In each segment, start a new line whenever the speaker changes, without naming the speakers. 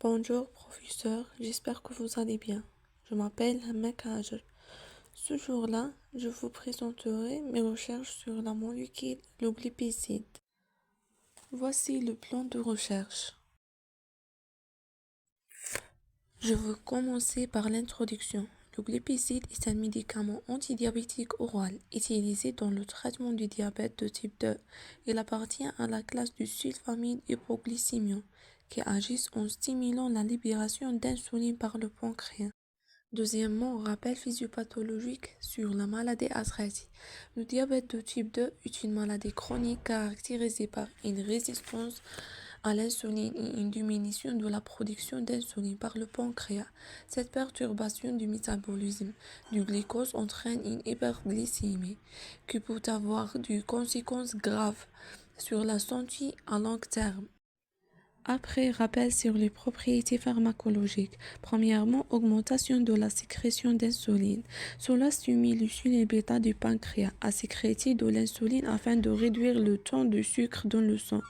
Bonjour professeur, j'espère que vous allez bien. Je m'appelle Hamek Hajer. Ce jour-là, je vous présenterai mes recherches sur la molécule le glipizide. Voici le plan de recherche. Je veux commencer par l'introduction. Le glipizide est un médicament antidiabétique oral utilisé dans le traitement du diabète de type 2. Il appartient à la classe du sulfamide hypoglycémiant qui agissent en stimulant la libération d'insuline par le pancréas. Deuxièmement, rappel physiopathologique sur la maladie arthritique. Le diabète de type 2 est une maladie chronique caractérisée par une résistance à l'insuline et une diminution de la production d'insuline par le pancréas. Cette perturbation du métabolisme du glucose entraîne une hyperglycémie qui peut avoir des conséquences graves sur la santé à long terme. Après, rappel sur les propriétés pharmacologiques. Premièrement, augmentation de la sécrétion d'insuline. Cela stimule le sucre bêta du pancréas à sécréter de l'insuline afin de réduire le taux de sucre dans le sang.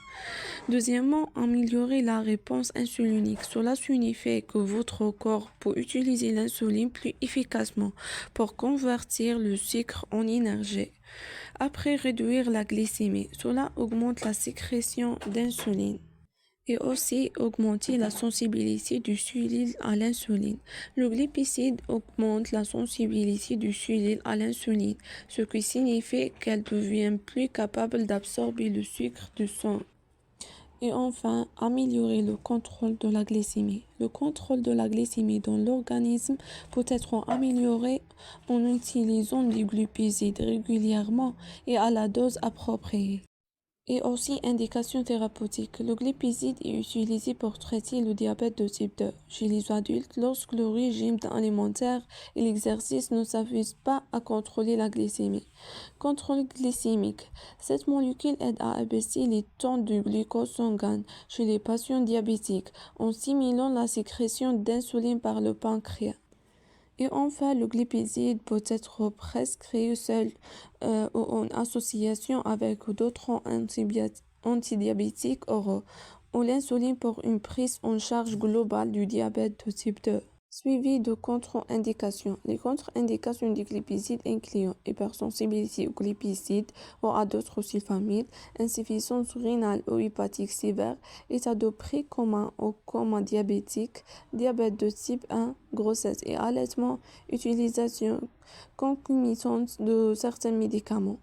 Deuxièmement, améliorer la réponse insulinique. Cela signifie que votre corps peut utiliser l'insuline plus efficacement pour convertir le sucre en énergie. Après, réduire la glycémie. Cela augmente la sécrétion d'insuline et aussi augmenter la sensibilité du cellules à l'insuline. Le glipizide augmente la sensibilité du cellules à l'insuline, ce qui signifie qu'elle devient plus capable d'absorber le sucre du sang. Et enfin, améliorer le contrôle de la glycémie. Le contrôle de la glycémie dans l'organisme peut être amélioré en utilisant du glipizide régulièrement et à la dose appropriée. Et aussi indication thérapeutique. Le glipizide est utilisé pour traiter le diabète de type 2 chez les adultes lorsque le régime alimentaire et l'exercice ne suffisent pas à contrôler la glycémie. Contrôle glycémique. Cette molécule aide à abaisser les taux de glucose sanguin chez les patients diabétiques en stimulant la sécrétion d'insuline par le pancréas. Et enfin, le glipizide peut être prescrit seul ou en association avec d'autres antidiabétiques oraux ou l'insuline pour une prise en charge globale du diabète de type 2. Suivi de contre-indications. Les contre-indications du glipizide incluent hypersensibilité au glipizide ou à d'autres sulfamides, insuffisance rénale ou hépatique sévère, état de pré-coma ou coma diabétique, diabète de type 1, grossesse et allaitement, utilisation concomitante de certains médicaments.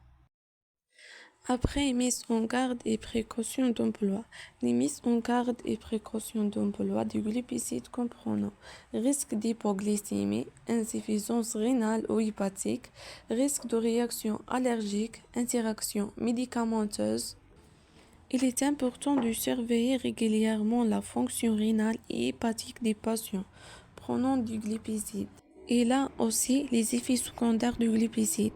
Après mise en garde et précautions d'emploi. Les mises en garde et précautions d'emploi du glipizide comprennent risque d'hypoglycémie, insuffisance rénale ou hépatique, risque de réaction allergique, interaction médicamenteuse. Il est important de surveiller régulièrement la fonction rénale et hépatique des patients prenant du glipizide. Et là aussi les effets secondaires du glipizide,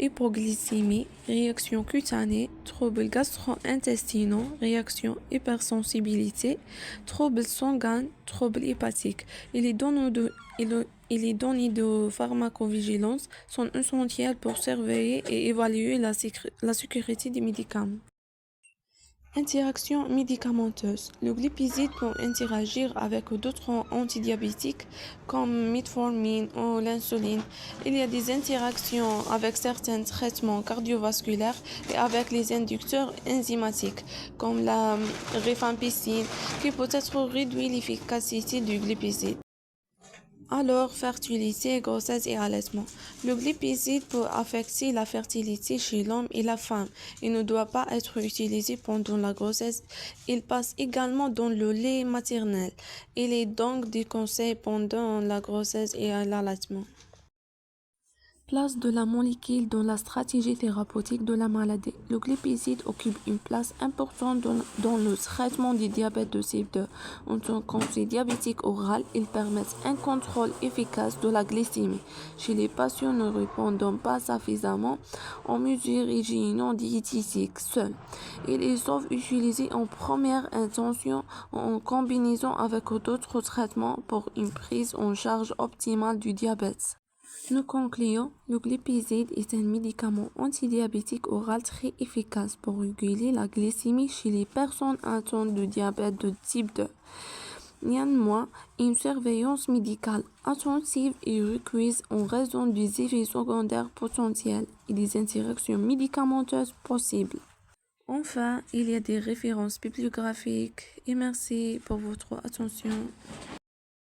hypoglycémie, réaction cutanée, troubles gastro-intestinaux, réaction hypersensibilité, troubles sanguins, troubles hépatiques. Et les données de pharmacovigilance sont essentielles pour surveiller et évaluer la sécurité des médicaments. Interaction médicamenteuse. Le glipizide peut interagir avec d'autres antidiabétiques comme metformine ou l'insuline. Il y a des interactions avec certains traitements cardiovasculaires et avec les inducteurs enzymatiques comme la rifampicine qui peut être réduire l'efficacité du glipizide. Alors, fertilité, grossesse et allaitement. Le glipizide peut affecter la fertilité chez l'homme et la femme. Il ne doit pas être utilisé pendant la grossesse. Il passe également dans le lait maternel. Il est donc déconseillé pendant la grossesse et l'allaitement. Place de la molécule dans la stratégie thérapeutique de la maladie. Le glipizide occupe une place importante dans le traitement du diabète de type 2. En tant qu'antidiabétique oral, ils permettent un contrôle efficace de la glycémie chez les patients ne répondant pas suffisamment aux mesures hygiéno-diététiques seuls. Ils sont utilisés en première intention en combinaison avec d'autres traitements pour une prise en charge optimale du diabète. Nous concluons, le glipizide est un médicament antidiabétique oral très efficace pour réguler la glycémie chez les personnes atteintes de diabète de type 2. Néanmoins, une surveillance médicale attentive est requise en raison des effets secondaires potentiels et des interactions médicamenteuses possibles. Enfin, il y a des références bibliographiques et merci pour votre attention.